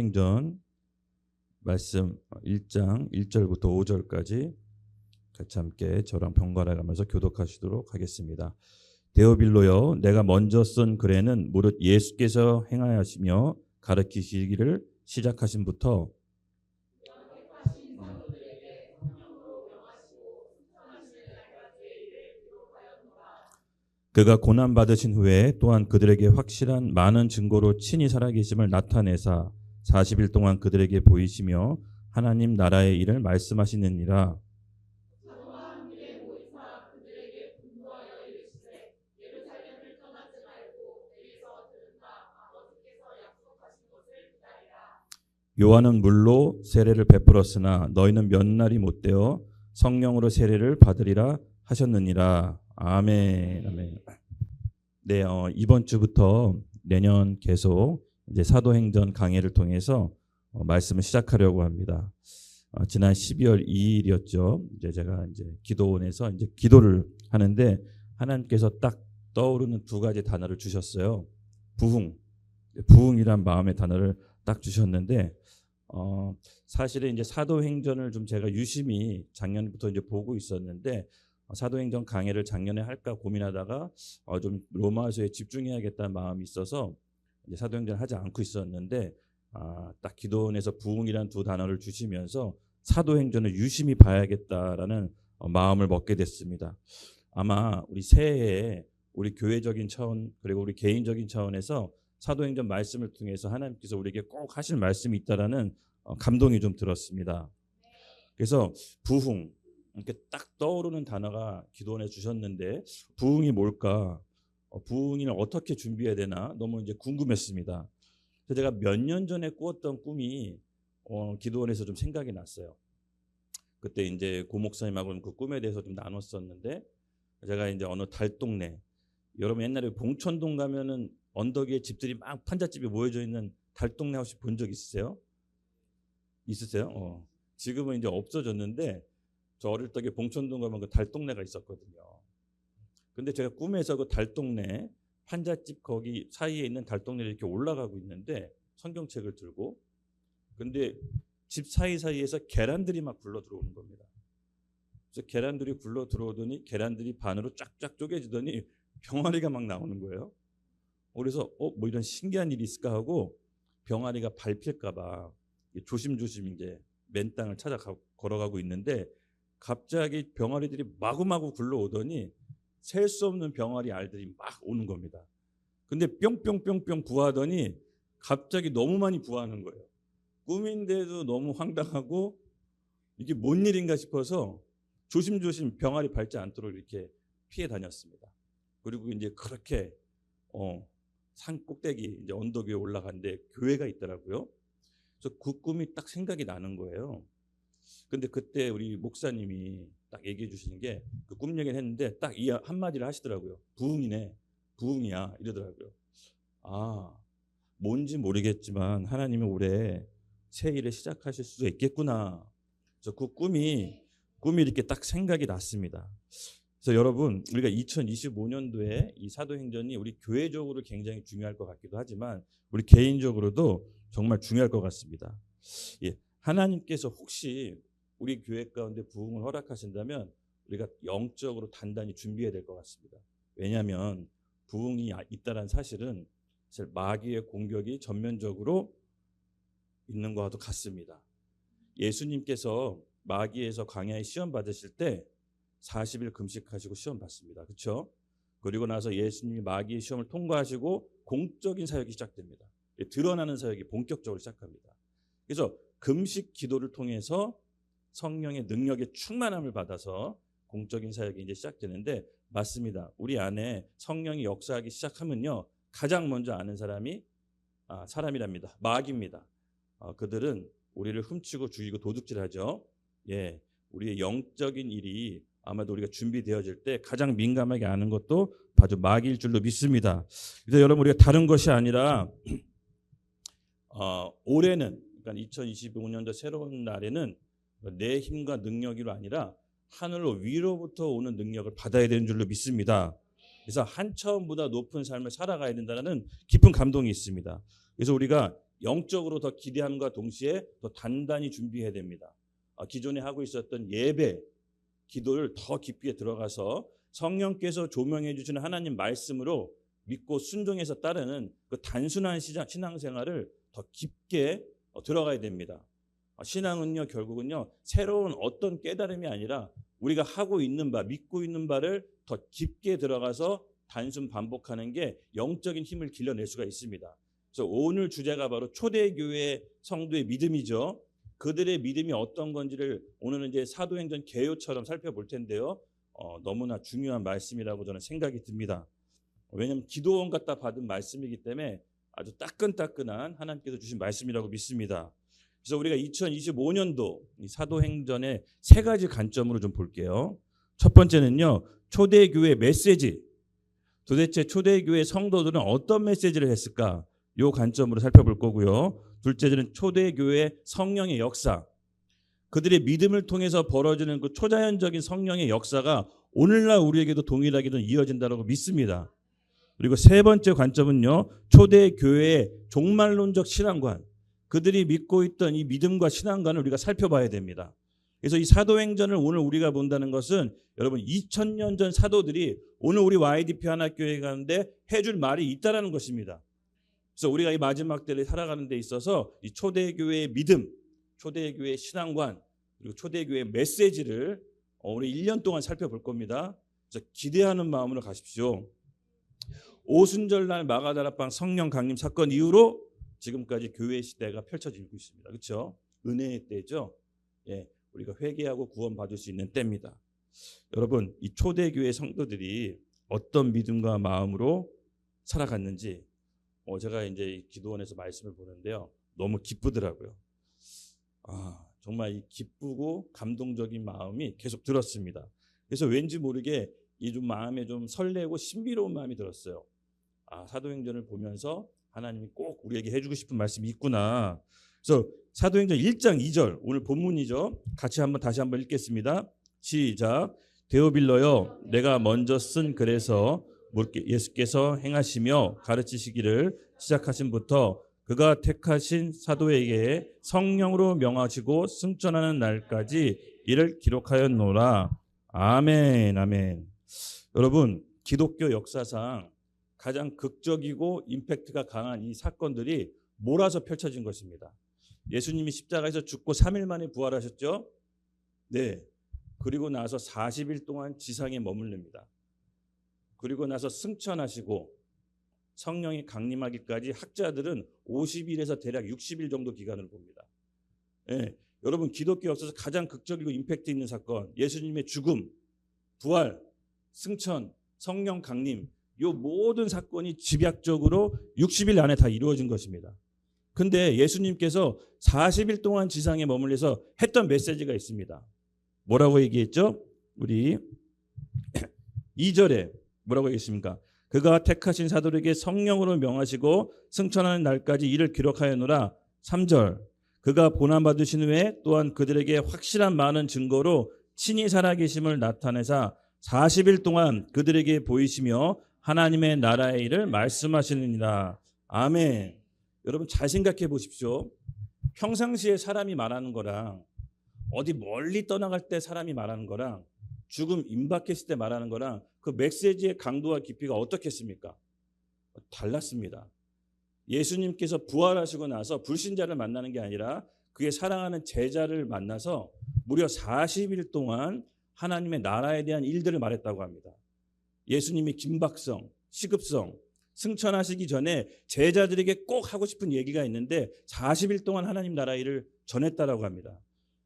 사도행전 말씀 1장 1절부터 5절까지 같이 함께 저랑 번갈아 가면서 교독하시도록 하겠습니다. 데오빌로여, 내가 먼저 쓴 글에는 무릇 예수께서 행하시며 가르치시기를 시작하신부터 그가 고난 받으신 후에 또한 그들에게 확실한 많은 증거로 친히 살아계심을 나타내사 40일 동안 그들에게 보이시며 하나님 나라의 일을 말씀하시느니라. 요한은 물로 세례를 베풀었으나 너희는 몇 날이 못되어 성령으로 세례를 받으리라 하셨느니라. 아멘. 아멘. 네, 이번 주부터 내년 계속 이제 사도행전 강해를 통해서 말씀을 시작하려고 합니다. 지난 12월 2일이었죠. 이제 제가 이제 기도원에서 이제 기도를 하는데 하나님께서 딱 떠오르는 두 가지 단어를 주셨어요. 부흥이란 마음의 단어를 딱 주셨는데 사실은 이제 사도행전을 좀 제가 유심히 작년부터 이제 보고 있었는데 사도행전 강해를 작년에 할까 고민하다가 좀 로마서에 집중해야겠다는 마음이 있어서 이제 사도행전을 하지 않고 있었는데 딱 기도원에서 부흥이란 두 단어를 주시면서 사도행전을 유심히 봐야겠다라는 마음을 먹게 됐습니다. 아마 우리 새해에 우리 교회적인 차원 그리고 우리 개인적인 차원에서 사도행전 말씀을 통해서 하나님께서 우리에게 꼭 하실 말씀이 있다라는 감동이 좀 들었습니다. 그래서 부흥 이렇게 딱 떠오르는 단어가 기도원에 주셨는데 부흥이 뭘까? 부흥을 어떻게 준비해야 되나 너무 이제 궁금했습니다. 그래서 제가 몇 년 전에 꾸었던 꿈이 기도원에서 좀 생각이 났어요. 그때 이제 고 목사님하고는 그 꿈에 대해서 좀 나눴었는데 제가 이제 어느 달동네 여러분 옛날에 봉천동 가면은 언덕 위에 집들이 막 판잣집이 모여져 있는 달동네 혹시 본 적 있으세요? 있으세요? 지금은 이제 없어졌는데 저 어릴 적에 봉천동 가면 그 달동네가 있었거든요. 근데 제가 꿈에서 그 달동네 판잣집 거기 사이에 있는 달동네를 이렇게 올라가고 있는데 성경책을 들고 근데 집 사이사이에서 계란들이 막 굴러 들어오는 겁니다. 그래서 계란들이 굴러 들어오더니 계란들이 반으로 쫙쫙 쪼개지더니 병아리가 막 나오는 거예요. 그래서 뭐 이런 신기한 일이 있을까 하고 병아리가 밟힐까 봐 조심조심 이제 맨 땅을 찾아 걸어가고 있는데 갑자기 병아리들이 마구마구 굴러오더니 셀 수 없는 병아리 알들이 막 오는 겁니다. 근데 뿅뿅뿅뿅 부하더니 갑자기 너무 많이 부하는 거예요. 꿈인데도 너무 황당하고 이게 뭔 일인가 싶어서 조심조심 병아리 밟지 않도록 이렇게 피해 다녔습니다. 그리고 이제 그렇게 산 꼭대기 이제 언덕 위에 올라갔는데 교회가 있더라고요. 그래서 그 꿈이 딱 생각이 나는 거예요. 근데 그때 우리 목사님이 딱 얘기해 주시는 게 그 꿈 얘기를 했는데 딱 이 한마디를 하시더라고요. 부흥이네. 부흥이야. 이러더라고요. 뭔지 모르겠지만 하나님은 올해 새 일을 시작하실 수도 있겠구나. 그래서 그 꿈이 이렇게 딱 생각이 났습니다. 그래서 여러분 우리가 2025년도에 이 사도행전이 우리 교회적으로 굉장히 중요할 것 같기도 하지만 우리 개인적으로도 정말 중요할 것 같습니다. 예, 하나님께서 혹시 우리 교회 가운데 부흥을 허락하신다면 우리가 영적으로 단단히 준비해야 될 것 같습니다. 왜냐하면 부흥이 있다는 사실은 사실 마귀의 공격이 전면적으로 있는 것과도 같습니다. 예수님께서 마귀에서 광야에 시험 받으실 때 40일 금식하시고 시험 받습니다. 그렇죠? 그리고 나서 예수님이 마귀의 시험을 통과하시고 공적인 사역이 시작됩니다. 드러나는 사역이 본격적으로 시작합니다. 그래서 금식 기도를 통해서 성령의 능력의 충만함을 받아서 공적인 사역이 이제 시작되는데 맞습니다. 우리 안에 성령이 역사하기 시작하면요. 가장 먼저 아는 사람이 사람이랍니다. 마귀입니다. 그들은 우리를 훔치고 죽이고 도둑질하죠. 예, 우리의 영적인 일이 아마도 우리가 준비되어질 때 가장 민감하게 아는 것도 바로 마귀일 줄로 믿습니다. 그래서 여러분 우리가 다른 것이 아니라 올해는 그러니까 2025년도 새로운 날에는 내 힘과 능력으로 아니라 하늘로 위로부터 오는 능력을 받아야 되는 줄로 믿습니다. 그래서 한 차원보다 높은 삶을 살아가야 된다는 깊은 감동이 있습니다. 그래서 우리가 영적으로 더 기대함과 동시에 더 단단히 준비해야 됩니다. 기존에 하고 있었던 예배, 기도를 더 깊게 들어가서 성령께서 조명해 주시는 하나님 말씀으로 믿고 순종해서 따르는 그 단순한 신앙생활을 더 깊게 들어가야 됩니다. 신앙은요, 결국은요, 새로운 어떤 깨달음이 아니라 우리가 하고 있는 바, 믿고 있는 바를 더 깊게 들어가서 단순 반복하는 게 영적인 힘을 길러낼 수가 있습니다. 그래서 오늘 주제가 바로 초대교회 성도의 믿음이죠. 그들의 믿음이 어떤 건지를 오늘은 이제 사도행전 개요처럼 살펴볼 텐데요. 너무나 중요한 말씀이라고 저는 생각이 듭니다. 왜냐하면 기도원 갖다 받은 말씀이기 때문에 아주 따끈따끈한 하나님께서 주신 말씀이라고 믿습니다. 그래서 우리가 2025년도 이 사도행전의 세 가지 관점으로 좀 볼게요. 첫 번째는요, 초대교회 메시지. 도대체 초대교회 성도들은 어떤 메시지를 했을까? 이 관점으로 살펴볼 거고요. 둘째는 초대교회 성령의 역사. 그들의 믿음을 통해서 벌어지는 그 초자연적인 성령의 역사가 오늘날 우리에게도 동일하게 이어진다고 믿습니다. 그리고 세 번째 관점은요, 초대교회의 종말론적 신앙관. 그들이 믿고 있던 이 믿음과 신앙관을 우리가 살펴봐야 됩니다. 그래서 이 사도행전을 오늘 우리가 본다는 것은 여러분 2000년 전 사도들이 오늘 우리 YDP 하나교회 가는데 해줄 말이 있다라는 것입니다. 그래서 우리가 이 마지막 때를 살아가는 데 있어서 이 초대교회의 믿음, 초대교회의 신앙관, 그리고 초대교회의 메시지를 우리 1년 동안 살펴볼 겁니다. 그래서 기대하는 마음으로 가십시오. 오순절날 마가다락방 성령 강림 사건 이후로 지금까지 교회 시대가 펼쳐지고 있습니다. 그렇죠? 은혜의 때죠. 예, 우리가 회개하고 구원받을 수 있는 때입니다. 여러분, 이 초대교회 성도들이 어떤 믿음과 마음으로 살아갔는지 제가 이제 기도원에서 말씀을 보는데요. 너무 기쁘더라고요. 정말 이 기쁘고 감동적인 마음이 계속 들었습니다. 그래서 왠지 모르게 이 좀 마음에 좀 설레고 신비로운 마음이 들었어요. 사도행전을 보면서 하나님이 꼭 우리에게 해주고 싶은 말씀이 있구나. 그래서 사도행전 1장 2절 오늘 본문이죠. 같이 다시 한번 읽겠습니다. 시작. 데오빌러여, 내가 먼저 쓴 글에서 예수께서 행하시며 가르치시기를 시작하신부터 그가 택하신 사도에게 성령으로 명하시고 승천하는 날까지 이를 기록하였노라. 아멘, 아멘. 여러분, 기독교 역사상 가장 극적이고 임팩트가 강한 이 사건들이 몰아서 펼쳐진 것입니다. 예수님이 십자가에서 죽고 3일 만에 부활하셨죠? 네. 그리고 나서 40일 동안 지상에 머무릅니다. 그리고 나서 승천하시고 성령이 강림하기까지 학자들은 50일에서 대략 60일 정도 기간을 봅니다. 네. 여러분, 기독교 역사에서 가장 극적이고 임팩트 있는 사건, 예수님의 죽음, 부활, 승천, 성령 강림, 이 모든 사건이 집약적으로 60일 안에 다 이루어진 것입니다. 근데 예수님께서 40일 동안 지상에 머물러서 했던 메시지가 있습니다. 뭐라고 얘기했죠? 우리 2절에 뭐라고 얘기했습니까? 그가 택하신 사도에게 성령으로 명하시고 승천하는 날까지 이를 기록하였노라. 3절. 그가 고난받으신 후에 또한 그들에게 확실한 많은 증거로 친히 살아계심을 나타내사 40일 동안 그들에게 보이시며 하나님의 나라의 일을 말씀하시느니라. 아멘. 여러분, 잘 생각해 보십시오. 평상시에 사람이 말하는 거랑 어디 멀리 떠나갈 때 사람이 말하는 거랑 죽음 임박했을 때 말하는 거랑 그 메시지의 강도와 깊이가 어떻겠습니까? 달랐습니다. 예수님께서 부활하시고 나서 불신자를 만나는 게 아니라 그의 사랑하는 제자를 만나서 무려 40일 동안 하나님의 나라에 대한 일들을 말했다고 합니다. 예수님이 김박성, 시급성, 승천하시기 전에 제자들에게 꼭 하고 싶은 얘기가 있는데 40일 동안 하나님 나라 일을 전했다라고 합니다.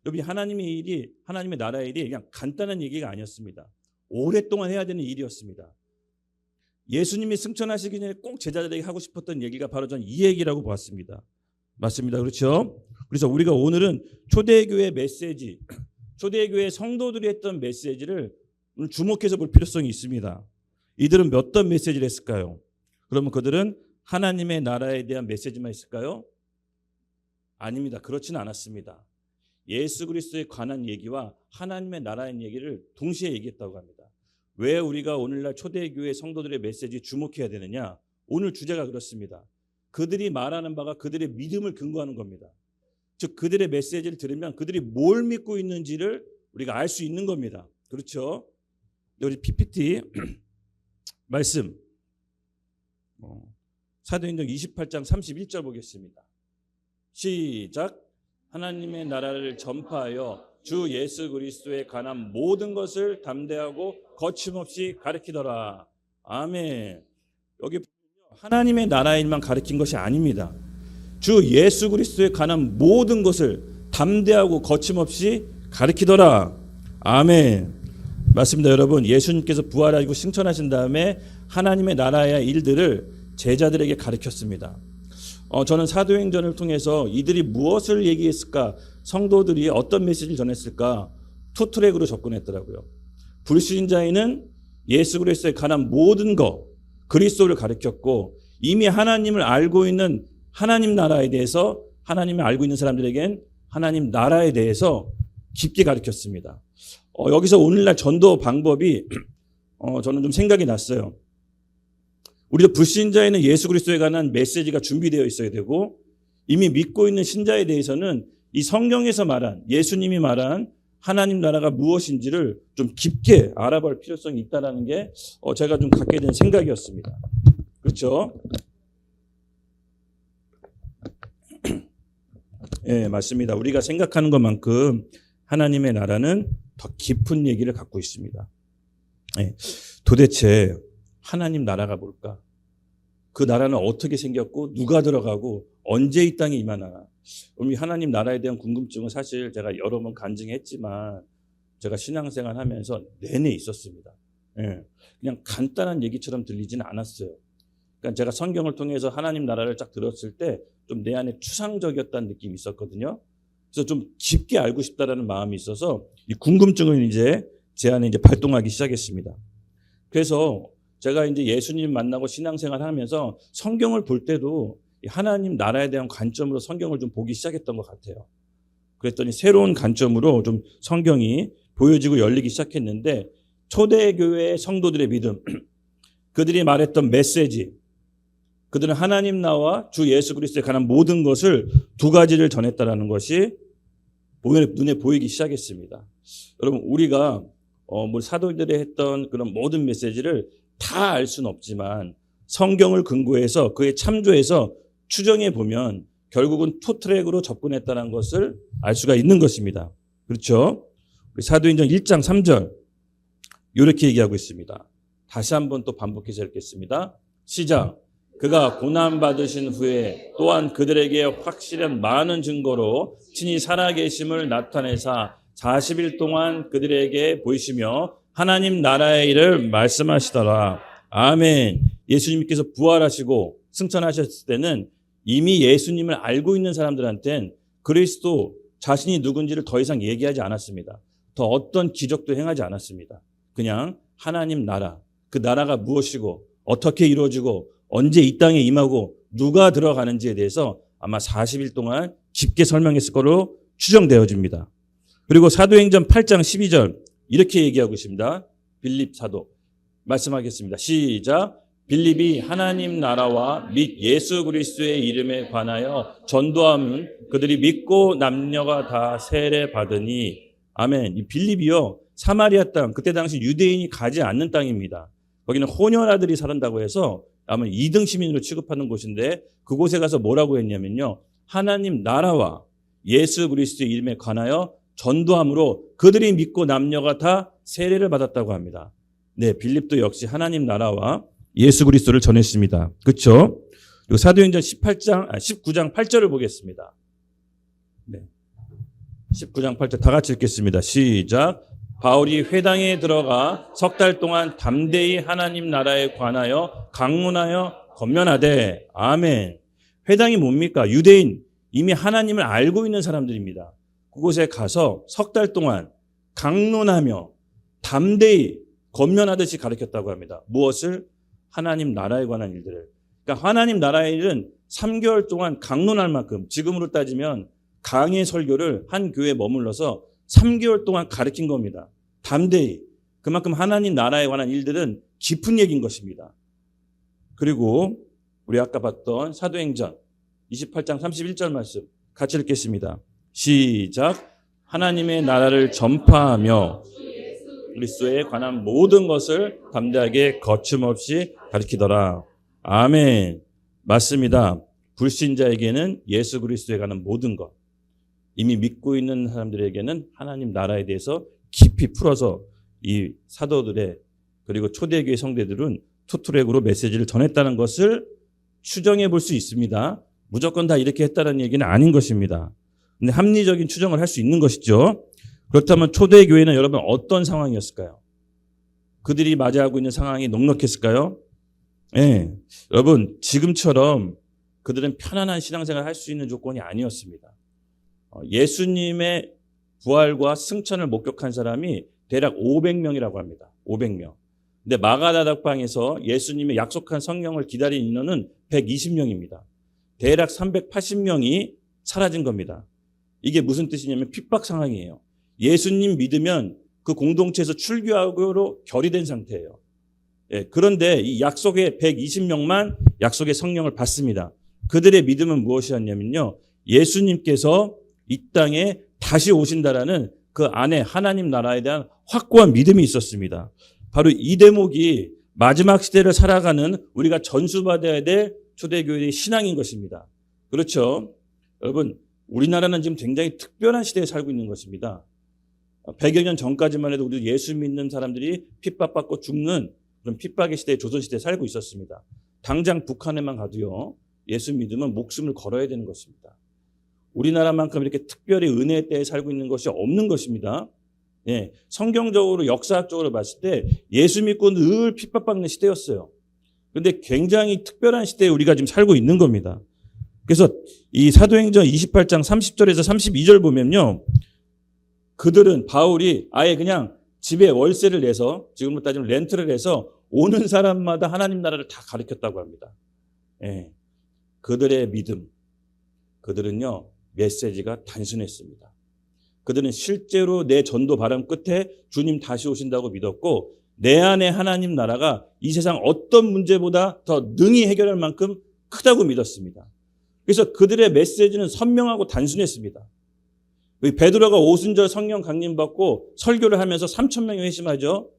여러분, 하나님의 나라의 일이 그냥 간단한 얘기가 아니었습니다. 오랫동안 해야 되는 일이었습니다. 예수님이 승천하시기 전에 꼭 제자들에게 하고 싶었던 얘기가 바로 전 이 얘기라고 보았습니다. 맞습니다. 그렇죠? 그래서 우리가 오늘은 초대교회 메시지, 초대교회 성도들이 했던 메시지를 오늘 주목해서 볼 필요성이 있습니다. 이들은 어떤 메시지를 했을까요? 그러면 그들은 하나님의 나라에 대한 메시지만 했을까요? 아닙니다. 그렇지는 않았습니다. 예수 그리스도에 관한 얘기와 하나님의 나라의 얘기를 동시에 얘기했다고 합니다. 왜 우리가 오늘날 초대교회 성도들의 메시지에 주목해야 되느냐? 오늘 주제가 그렇습니다. 그들이 말하는 바가 그들의 믿음을 근거하는 겁니다. 즉 그들의 메시지를 들으면 그들이 뭘 믿고 있는지를 우리가 알 수 있는 겁니다. 그렇죠? 우리 PPT 말씀 사도행전 28장 31절 보겠습니다. 시작. 하나님의 나라를 전파하여 주 예수 그리스도에 관한 모든 것을 담대하고 거침없이 가르치더라. 아멘. 여기 하나님의 나라의 일만 가르친 것이 아닙니다. 주 예수 그리스도에 관한 모든 것을 담대하고 거침없이 가르치더라. 아멘. 맞습니다, 여러분. 예수님께서 부활하시고 승천하신 다음에 하나님의 나라의 일들을 제자들에게 가르쳤습니다. 저는 사도행전을 통해서 이들이 무엇을 얘기했을까, 성도들이 어떤 메시지를 전했을까 투트랙으로 접근했더라고요. 불신자에는 예수 그리스도에 관한 모든 것, 그리스도를 가르쳤고, 이미 하나님을 알고 있는 하나님 나라에 대해서, 하나님을 알고 있는 사람들에겐 하나님 나라에 대해서 깊게 가르쳤습니다. 여기서 오늘날 전도 방법이 저는 좀 생각이 났어요. 우리도 불신자에는 예수 그리스도에 관한 메시지가 준비되어 있어야 되고, 이미 믿고 있는 신자에 대해서는 이 성경에서 말한, 예수님이 말한 하나님 나라가 무엇인지를 좀 깊게 알아볼 필요성이 있다는 게 제가 좀 갖게 된 생각이었습니다. 그렇죠? 예, 맞습니다. 우리가 생각하는 것만큼 하나님의 나라는 더 깊은 얘기를 갖고 있습니다. 예, 도대체 하나님 나라가 뭘까? 그 나라는 어떻게 생겼고 누가 들어가고 언제 이 땅에 임하나? 우리 하나님 나라에 대한 궁금증은 사실 제가 여러 번 간증했지만 제가 신앙생활 하면서 내내 있었습니다. 예, 그냥 간단한 얘기처럼 들리지는 않았어요. 그러니까 제가 성경을 통해서 하나님 나라를 쫙 들었을 때 좀 내 안에 추상적이었다는 느낌이 있었거든요. 그래서 좀 깊게 알고 싶다라는 마음이 있어서 이 궁금증을 이제 제 안에 이제 발동하기 시작했습니다. 그래서 제가 이제 예수님 만나고 신앙생활 하면서 성경을 볼 때도 하나님 나라에 대한 관점으로 성경을 좀 보기 시작했던 것 같아요. 그랬더니 새로운 관점으로 좀 성경이 보여지고 열리기 시작했는데, 초대교회 성도들의 믿음, 그들이 말했던 메시지, 그들은 하나님 나라와 주 예수 그리스도에 관한 모든 것을 두 가지를 전했다라는 것이 눈에 보이기 시작했습니다. 여러분, 우리가 사도들이 했던 그런 모든 메시지를 다 알 수는 없지만 성경을 근거해서 그에 참조해서 추정해 보면 결국은 투트랙으로 접근했다는 것을 알 수가 있는 것입니다. 그렇죠? 우리 사도행전 1장 3절 이렇게 얘기하고 있습니다. 다시 한번 또 반복해서 읽겠습니다. 시작. 그가 고난받으신 후에 또한 그들에게 확실한 많은 증거로 친히 살아계심을 나타내사 40일 동안 그들에게 보이시며 하나님 나라의 일을 말씀하시더라. 아멘. 예수님께서 부활하시고 승천하셨을 때는 이미 예수님을 알고 있는 사람들한테는 그리스도 자신이 누군지를 더 이상 얘기하지 않았습니다. 더 어떤 기적도 행하지 않았습니다. 그냥 하나님 나라, 그 나라가 무엇이고 어떻게 이루어지고 언제 이 땅에 임하고 누가 들어가는지에 대해서 아마 40일 동안 깊게 설명했을 거로 추정되어집니다. 그리고 사도행전 8장 12절 이렇게 얘기하고 있습니다. 빌립 사도 말씀하겠습니다. 시작. 빌립이 하나님 나라와 및 예수 그리스도의 이름에 관하여 전도함은 그들이 믿고 남녀가 다 세례 받으니. 아멘. 이 빌립이요, 사마리아 땅, 그때 당시 유대인이 가지 않는 땅입니다. 거기는 혼혈아들이 살았다고 해서 아마 2등 시민으로 취급하는 곳인데, 그곳에 가서 뭐라고 했냐면요, 하나님 나라와 예수 그리스도의 이름에 관하여 전도함으로 그들이 믿고 남녀가 다 세례를 받았다고 합니다. 네, 빌립도 역시 하나님 나라와 예수 그리스도를 전했습니다. 그렇죠? 그리고 사도행전 19장 8절을 보겠습니다. 네, 19장 8절 다 같이 읽겠습니다. 시작. 바울이 회당에 들어가 석 달 동안 담대히 하나님 나라에 관하여 강론하여 권면하되. 아멘. 회당이 뭡니까? 유대인, 이미 하나님을 알고 있는 사람들입니다. 그곳에 가서 석 달 동안 강론하며 담대히 권면하듯이 가르쳤다고 합니다. 무엇을? 하나님 나라에 관한 일들을. 그러니까 하나님 나라의 일은 3개월 동안 강론할 만큼, 지금으로 따지면 강의 설교를 한 교회에 머물러서 3개월 동안 가르친 겁니다. 담대히. 그만큼 하나님 나라에 관한 일들은 깊은 얘기인 것입니다. 그리고 우리 아까 봤던 사도행전 28장 31절 말씀 같이 읽겠습니다. 시작. 하나님의 나라를 전파하며 그리스도에 관한 모든 것을 담대하게 거침없이 가르치더라. 아멘. 맞습니다. 불신자에게는 예수 그리스도에 관한 모든 것, 이미 믿고 있는 사람들에게는 하나님 나라에 대해서 깊이 풀어서 이 사도들의 그리고 초대교회 성대들은 투트랙으로 메시지를 전했다는 것을 추정해 볼 수 있습니다. 무조건 다 이렇게 했다는 얘기는 아닌 것입니다. 근데 합리적인 추정을 할 수 있는 것이죠. 그렇다면 초대교회는 여러분 어떤 상황이었을까요? 그들이 맞이하고 있는 상황이 넉넉했을까요? 네. 여러분 지금처럼 그들은 편안한 신앙생활을 할 수 있는 조건이 아니었습니다. 예수님의 부활과 승천을 목격한 사람이 대략 500명이라고 합니다. 500명. 근데 마가다락방에서 예수님의 약속한 성령을 기다린 인원은 120명입니다. 대략 380명이 사라진 겁니다. 이게 무슨 뜻이냐면 핍박 상황이에요. 예수님 믿으면 그 공동체에서 출교하고로 결의된 상태예요. 예, 그런데 이 약속의 120명만 약속의 성령을 받습니다. 그들의 믿음은 무엇이었냐면요. 예수님께서 이 땅에 다시 오신다라는 그 안에 하나님 나라에 대한 확고한 믿음이 있었습니다. 바로 이 대목이 마지막 시대를 살아가는 우리가 전수받아야 될 초대교회의 신앙인 것입니다. 그렇죠? 여러분, 우리나라는 지금 굉장히 특별한 시대에 살고 있는 것입니다. 100여 년 전까지만 해도 우리 예수 믿는 사람들이 핍박받고 죽는 그런 핍박의 시대에 조선시대에 살고 있었습니다. 당장 북한에만 가도요. 예수 믿으면 목숨을 걸어야 되는 것입니다. 우리나라만큼 이렇게 특별히 은혜의 때에 살고 있는 것이 없는 것입니다. 예, 성경적으로 역사학적으로 봤을 때 예수 믿고 늘 핍박받는 시대였어요. 그런데 굉장히 특별한 시대에 우리가 지금 살고 있는 겁니다. 그래서 이 사도행전 28장 30절에서 32절 보면요. 그들은 바울이 아예 그냥 집에 월세를 내서 지금으로 따지면 렌트를 해서 오는 사람마다 하나님 나라를 다 가르쳤다고 합니다. 예, 그들의 믿음, 그들은요 메시지가 단순했습니다. 그들은 실제로 내 전도 바람 끝에 주님 다시 오신다고 믿었고 내 안에 하나님 나라가 이 세상 어떤 문제보다 더 능히 해결할 만큼 크다고 믿었습니다. 그래서 그들의 메시지는 선명하고 단순했습니다. 베드로가 오순절 성령 강림 받고 설교를 하면서 3,000명이 회심하죠.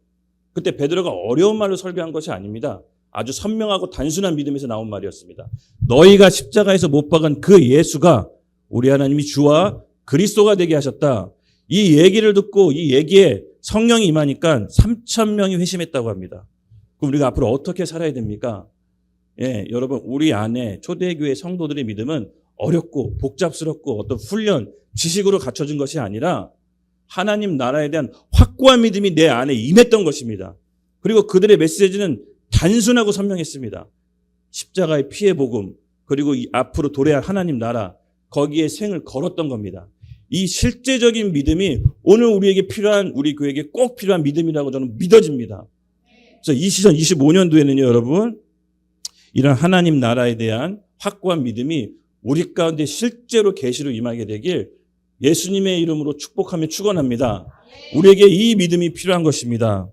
그때 베드로가 어려운 말로 설교한 것이 아닙니다. 아주 선명하고 단순한 믿음에서 나온 말이었습니다. 너희가 십자가에서 못 박은 그 예수가 우리 하나님이 주와 그리스도가 되게 하셨다. 이 얘기를 듣고 이 얘기에 성령이 임하니까 3,000명이 회심했다고 합니다. 그럼 우리가 앞으로 어떻게 살아야 됩니까? 예, 여러분 우리 안에 초대교회 성도들의 믿음은 어렵고 복잡스럽고 어떤 훈련, 지식으로 갖춰진 것이 아니라 하나님 나라에 대한 확고한 믿음이 내 안에 임했던 것입니다. 그리고 그들의 메시지는 단순하고 선명했습니다. 십자가의 피의 복음, 그리고 이 앞으로 도래할 하나님 나라, 거기에 생을 걸었던 겁니다. 이 실제적인 믿음이 오늘 우리에게 필요한, 우리 교회에게 꼭 필요한 믿음이라고 저는 믿어집니다. 그래서 2025년도에는요, 여러분, 이런 하나님 나라에 대한 확고한 믿음이 우리 가운데 실제로 계시로 임하게 되길 예수님의 이름으로 축복하며 축원합니다. 우리에게 이 믿음이 필요한 것입니다.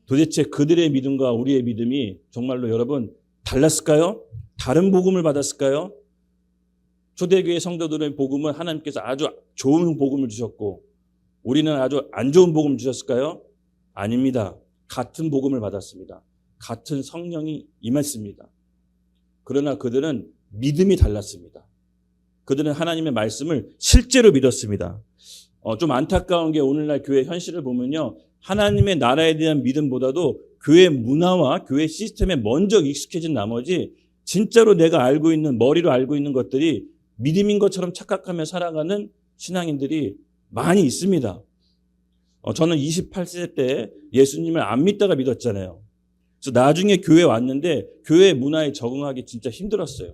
도대체 그들의 믿음과 우리의 믿음이 정말로 여러분 달랐을까요? 다른 복음을 받았을까요? 초대교회 성도들의 복음은 하나님께서 아주 좋은 복음을 주셨고 우리는 아주 안 좋은 복음을 주셨을까요? 아닙니다. 같은 복음을 받았습니다. 같은 성령이 임했습니다. 그러나 그들은 믿음이 달랐습니다. 그들은 하나님의 말씀을 실제로 믿었습니다. 좀 안타까운 게 오늘날 교회 현실을 보면요. 하나님의 나라에 대한 믿음보다도 교회 문화와 교회 시스템에 먼저 익숙해진 나머지 진짜로 내가 알고 있는, 머리로 알고 있는 것들이 믿음인 것처럼 착각하며 살아가는 신앙인들이 많이 있습니다. 저는 28세 때 예수님을 안 믿다가 믿었잖아요. 그래서 나중에 교회 왔는데 교회 문화에 적응하기 진짜 힘들었어요.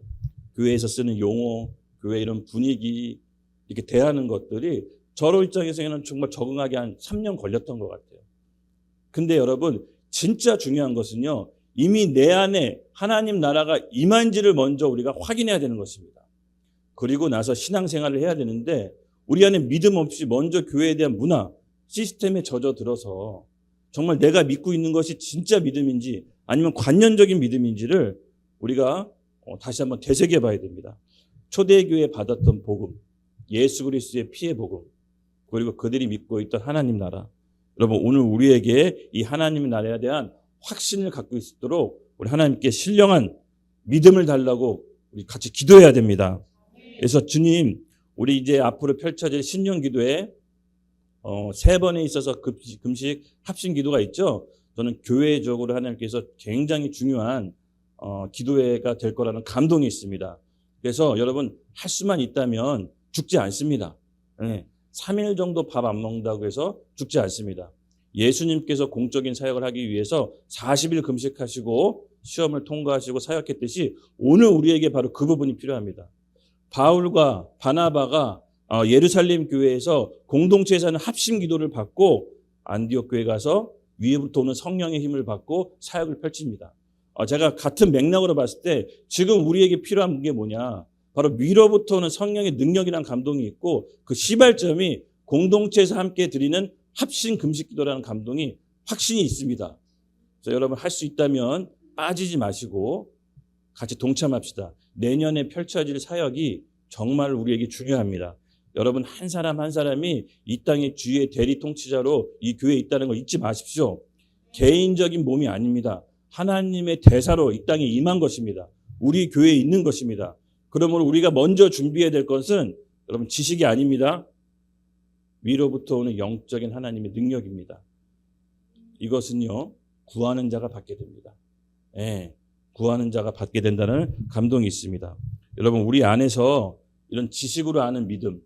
교회에서 쓰는 용어, 교회 이런 분위기, 이렇게 대하는 것들이 저로 입장에서는 정말 적응하기 한 3년 걸렸던 것 같아요. 근데 여러분, 진짜 중요한 것은요, 이미 내 안에 하나님 나라가 임한지를 먼저 우리가 확인해야 되는 것입니다. 그리고 나서 신앙생활을 해야 되는데, 우리 안에 믿음 없이 먼저 교회에 대한 문화, 시스템에 젖어들어서 정말 내가 믿고 있는 것이 진짜 믿음인지 아니면 관념적인 믿음인지를 우리가 다시 한번 되새겨 봐야 됩니다. 초대교회 받았던 복음, 예수 그리스도의 피의 복음, 그리고 그들이 믿고 있던 하나님 나라. 여러분, 오늘 우리에게 이 하나님 나라에 대한 확신을 갖고 있도록 우리 하나님께 신령한 믿음을 달라고 우리 같이 기도해야 됩니다. 그래서 주님, 우리 이제 앞으로 펼쳐질 신년 기도에 3번에 있어서 금식 합심 기도가 있죠. 저는 교회적으로 하나님께서 굉장히 중요한 기도회가 될 거라는 감동이 있습니다. 그래서 여러분, 할 수만 있다면 죽지 않습니다. 3일 정도 밥 안 먹는다고 해서 죽지 않습니다. 예수님께서 공적인 사역을 하기 위해서 40일 금식하시고 시험을 통과하시고 사역했듯이 오늘 우리에게 바로 그 부분이 필요합니다. 바울과 바나바가 예루살렘 교회에서 공동체에서 하는 합심 기도를 받고 안디옥 교회 가서 위에부터 오는 성령의 힘을 받고 사역을 펼칩니다. 제가 같은 맥락으로 봤을 때 지금 우리에게 필요한 게 뭐냐? 바로 위로부터 오는 성령의 능력이란 감동이 있고 그 시발점이 공동체에서 함께 드리는 합심 금식 기도라는 감동이 확신이 있습니다. 그래서 여러분, 할 수 있다면 빠지지 마시고 같이 동참합시다. 내년에 펼쳐질 사역이 정말 우리에게 중요합니다. 여러분, 한 사람 한 사람이 이 땅의 주의 대리 통치자로 이 교회에 있다는 걸 잊지 마십시오. 개인적인 몸이 아닙니다. 하나님의 대사로 이 땅에 임한 것입니다. 우리 교회에 있는 것입니다. 그러므로 우리가 먼저 준비해야 될 것은 여러분, 지식이 아닙니다. 위로부터 오는 영적인 하나님의 능력입니다. 이것은요, 구하는 자가 받게 됩니다. 구하는 자가 받게 된다는 감동이 있습니다. 여러분, 우리 안에서 이런 지식으로 아는 믿음,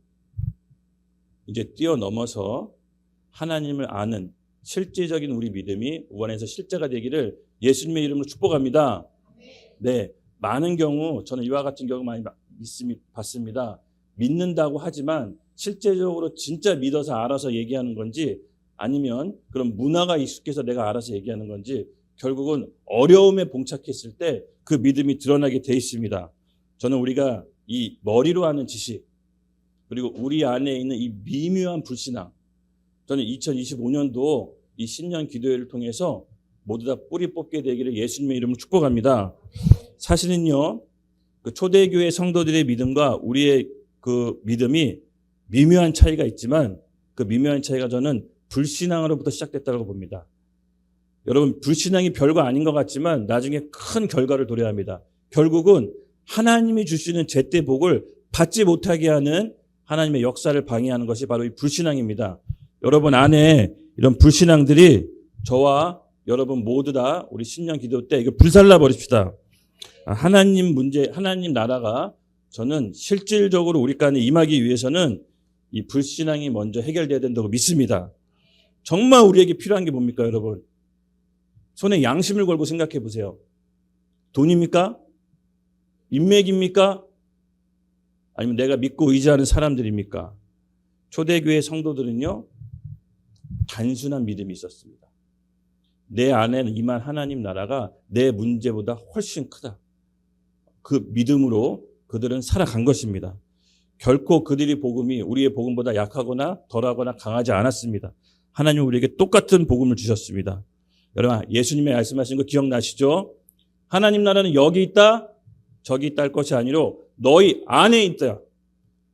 이제 뛰어넘어서 하나님을 아는 실제적인 우리 믿음이 우안에서 실제가 되기를 예수님의 이름으로 축복합니다. 네, 많은 경우 저는 이와 같은 경우 많이 봤습니다. 믿는다고 하지만 실제적으로 진짜 믿어서 알아서 얘기하는 건지 아니면 그런 문화가 익숙해서 내가 알아서 얘기하는 건지 결국은 어려움에 봉착했을 때 그 믿음이 드러나게 돼 있습니다. 저는 우리가 이 머리로 하는 지식 그리고 우리 안에 있는 이 미묘한 불신앙, 저는 2025년도 이 신년 기도회를 통해서 모두 다 뿌리 뽑게 되기를 예수님의 이름으로 축복합니다. 사실은요, 그 초대교회 성도들의 믿음과 우리의 그 믿음이 미묘한 차이가 있지만 그 미묘한 차이가 저는 불신앙으로부터 시작됐다고 봅니다. 여러분, 불신앙이 별거 아닌 것 같지만 나중에 큰 결과를 도래합니다. 결국은 하나님이 주시는 제때 복을 받지 못하게 하는 하나님의 역사를 방해하는 것이 바로 이 불신앙입니다. 여러분 안에 이런 불신앙들이 저와 여러분 모두 다 우리 신년 기도 때 이거 불살라 버립시다. 하나님 문제, 하나님 나라가 저는 실질적으로 우리 간에 임하기 위해서는 이 불신앙이 먼저 해결돼야 된다고 믿습니다. 정말 우리에게 필요한 게 뭡니까, 여러분? 손에 양심을 걸고 생각해 보세요. 돈입니까? 인맥입니까? 아니면 내가 믿고 의지하는 사람들입니까? 초대교회 성도들은요, 단순한 믿음이 있었습니다. 내 안에 임한 하나님 나라가 내 문제보다 훨씬 크다. 그 믿음으로 그들은 살아간 것입니다. 결코 그들의 복음이 우리의 복음보다 약하거나 덜하거나 강하지 않았습니다. 하나님은 우리에게 똑같은 복음을 주셨습니다. 여러분, 예수님이 말씀하신 거 기억나시죠? 하나님 나라는 여기 있다, 저기 있다 할 것이 아니라 너희 안에 있다.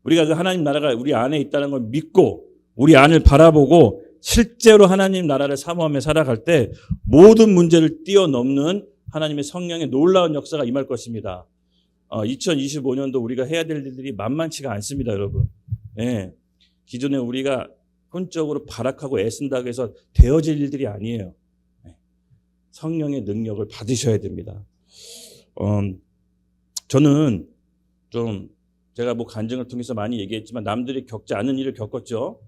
우리가 그 하나님 나라가 우리 안에 있다는 걸 믿고 우리 안을 바라보고 실제로 하나님 나라를 사모하며 살아갈 때 모든 문제를 뛰어넘는 하나님의 성령의 놀라운 역사가 임할 것입니다. 2025년도 우리가 해야 될 일들이 만만치가 않습니다, 여러분. 기존에 우리가 혼적으로 발악하고 애쓴다고 해서 되어질 일들이 아니에요. 성령의 능력을 받으셔야 됩니다. 저는 좀 제가 뭐 간증을 통해서 많이 얘기했지만 남들이 겪지 않은 일을 겪었죠.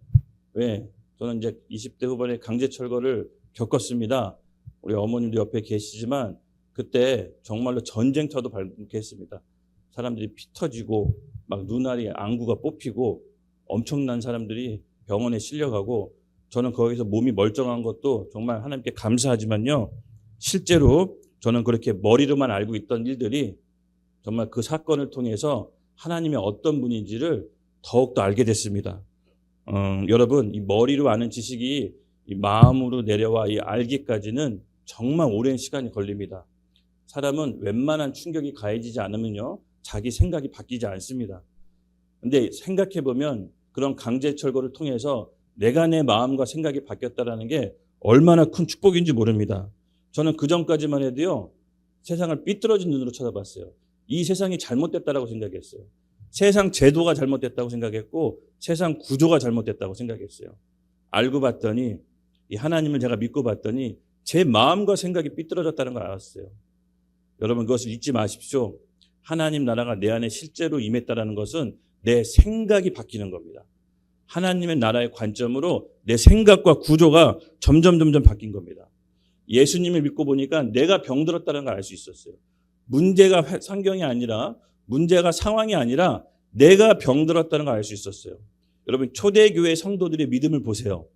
왜? 저는 이제 20대 후반에 강제 철거를 겪었습니다. 우리 어머님도 옆에 계시지만 그때 정말로 전쟁터도 발생했습니다. 사람들이 피 터지고 막 눈알이 안구가 뽑히고 엄청난 사람들이 병원에 실려가고 저는 거기서 몸이 멀쩡한 것도 정말 하나님께 감사하지만요. 실제로 저는 그렇게 머리로만 알고 있던 일들이 정말 그 사건을 통해서 하나님이 어떤 분인지를 더욱더 알게 됐습니다. 여러분, 이 머리로 아는 지식이 이 마음으로 내려와 이 알기까지는 정말 오랜 시간이 걸립니다. 사람은 웬만한 충격이 가해지지 않으면요, 자기 생각이 바뀌지 않습니다. 근데 생각해보면 그런 강제철거를 통해서 내가 내 마음과 생각이 바뀌었다는 게 얼마나 큰 축복인지 모릅니다. 저는 그 전까지만 해도요, 세상을 삐뚤어진 눈으로 쳐다봤어요. 이 세상이 잘못됐다라고 생각했어요. 세상 제도가 잘못됐다고 생각했고 세상 구조가 잘못됐다고 생각했어요. 알고 봤더니, 이 하나님을 제가 믿고 봤더니 제 마음과 생각이 삐뚤어졌다는 걸 알았어요. 여러분, 그것을 잊지 마십시오. 하나님 나라가 내 안에 실제로 임했다는 것은 내 생각이 바뀌는 겁니다. 하나님의 나라의 관점으로 내 생각과 구조가 점점 바뀐 겁니다. 예수님을 믿고 보니까 내가 병들었다는 걸 알 수 있었어요. 문제가 환경이 아니라, 문제가 상황이 아니라 내가 병들었다는 걸 알 수 있었어요. 여러분, 초대교회 성도들의 믿음을 보세요.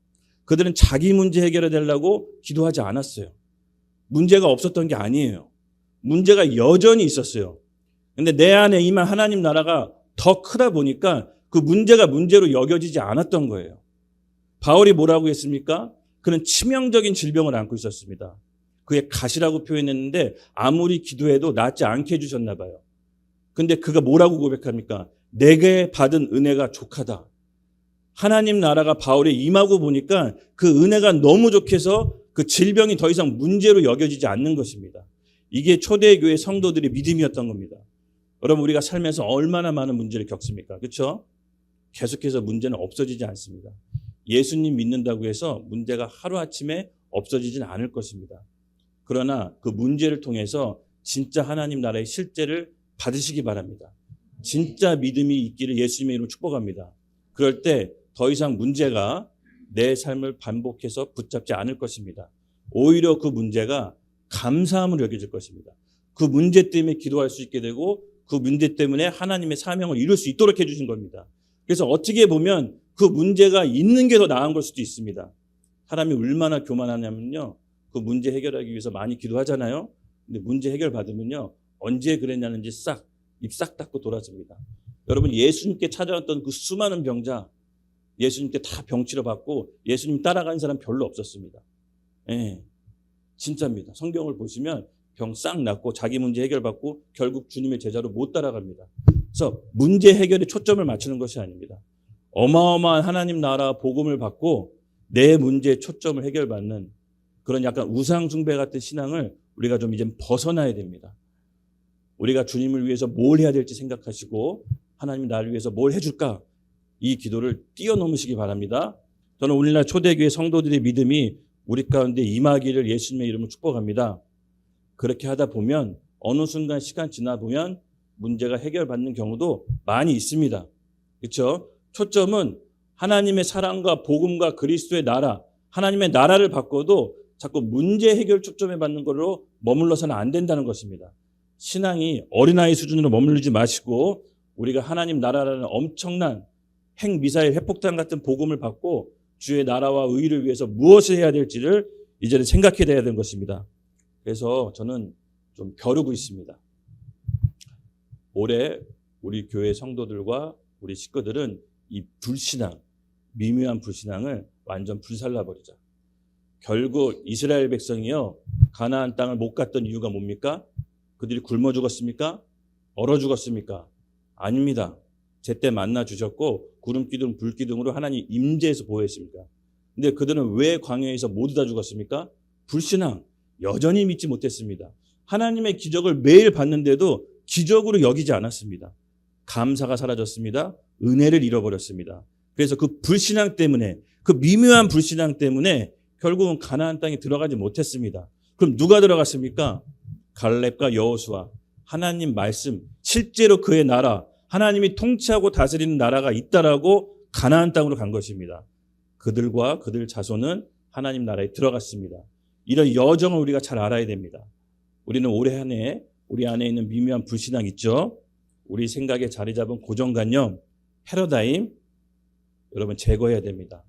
그들은 자기 문제 해결해달라고 기도하지 않았어요. 문제가 없었던 게 아니에요. 문제가 여전히 있었어요. 근데 내 안에 임한 하나님 나라가 더 크다 보니까 그 문제가 문제로 여겨지지 않았던 거예요. 바울이 뭐라고 했습니까? 그는 치명적인 질병을 앓고 있었습니다. 그의 가시라고 표현했는데 아무리 기도해도 낫지 않게 해주셨나 봐요. 근데 그가 뭐라고 고백합니까? 내게 받은 은혜가 족하다. 하나님 나라가 바울에 임하고 보니까 그 은혜가 너무 족해서 그 질병이 더 이상 문제로 여겨지지 않는 것입니다. 이게 초대교회 성도들의 믿음이었던 겁니다. 여러분, 우리가 살면서 얼마나 많은 문제를 겪습니까? 그렇죠? 계속해서 문제는 없어지지 않습니다. 예수님 믿는다고 해서 문제가 하루아침에 없어지지는 않을 것입니다. 그러나 그 문제를 통해서 진짜 하나님 나라의 실제를 받으시기 바랍니다. 진짜 믿음이 있기를 예수님의 이름으로 축복합니다. 그럴 때 더 이상 문제가 내 삶을 반복해서 붙잡지 않을 것입니다. 오히려 그 문제가 감사함으로 여겨질 것입니다. 그 문제 때문에 기도할 수 있게 되고 그 문제 때문에 하나님의 사명을 이룰 수 있도록 해주신 겁니다. 그래서 어떻게 보면 그 문제가 있는 게 더 나은 걸 수도 있습니다. 사람이 얼마나 교만하냐면요, 그 문제 해결하기 위해서 많이 기도하잖아요. 근데 문제 해결 받으면요, 언제 그랬냐는지 입 싹 닫고 돌아섭니다. 여러분, 예수님께 찾아왔던 그 수많은 병자, 예수님께 다 병치료 받고 예수님 따라가는 사람 별로 없었습니다. 예, 진짜입니다. 성경을 보시면 병 싹 낫고 자기 문제 해결받고 결국 주님의 제자로 못 따라갑니다. 그래서 문제 해결에 초점을 맞추는 것이 아닙니다. 어마어마한 하나님 나라 복음을 받고 내 문제에 초점을 해결받는 그런 약간 우상 숭배 같은 신앙을 우리가 좀 이제 벗어나야 됩니다. 우리가 주님을 위해서 뭘 해야 될지 생각하시고 하나님이 나를 위해서 뭘 해줄까? 이 기도를 뛰어넘으시기 바랍니다. 저는 오늘날 초대교회 성도들의 믿음이 우리 가운데 임하기를 예수님의 이름으로 축복합니다. 그렇게 하다 보면 어느 순간 시간 지나 보면 문제가 해결받는 경우도 많이 있습니다. 그렇죠? 초점은 하나님의 사랑과 복음과 그리스도의 나라, 하나님의 나라를 바꿔도 자꾸 문제 해결 초점에 받는 걸로 머물러서는 안 된다는 것입니다. 신앙이 어린아이 수준으로 머물르지 마시고 우리가 하나님 나라라는 엄청난 핵미사일, 핵폭탄 같은 복음을 받고 주의 나라와 의를 위해서 무엇을 해야 될지를 이제는 생각해야 되는 것입니다. 그래서 저는 좀 벼르고 있습니다. 올해 우리 교회 성도들과 우리 식구들은 이 불신앙, 미묘한 불신앙을 완전 불살라버리자. 결국 이스라엘 백성이요, 가나안 땅을 못 갔던 이유가 뭡니까? 그들이 굶어 죽었습니까? 얼어 죽었습니까? 아닙니다. 제때 만나 주셨고 구름 기둥 불 기둥으로 하나님 임재해서 보호했습니다. 근데 그들은 왜 광야에서 모두 다 죽었습니까? 불신앙, 여전히 믿지 못했습니다. 하나님의 기적을 매일 봤는데도 기적으로 여기지 않았습니다. 감사가 사라졌습니다. 은혜를 잃어버렸습니다. 그래서 그 불신앙 때문에, 그 미묘한 불신앙 때문에 결국은 가나안 땅에 들어가지 못했습니다. 그럼 누가 들어갔습니까? 갈렙과 여호수아. 하나님 말씀, 실제로 그의 나라, 하나님이 통치하고 다스리는 나라가 있다라고 가나안 땅으로 간 것입니다. 그들과 그들 자손은 하나님 나라에 들어갔습니다. 이런 여정을 우리가 잘 알아야 됩니다. 우리는 올해 한 해 우리 안에 있는 미묘한 불신앙 있죠? 우리 생각에 자리 잡은 고정관념, 패러다임, 여러분 제거해야 됩니다.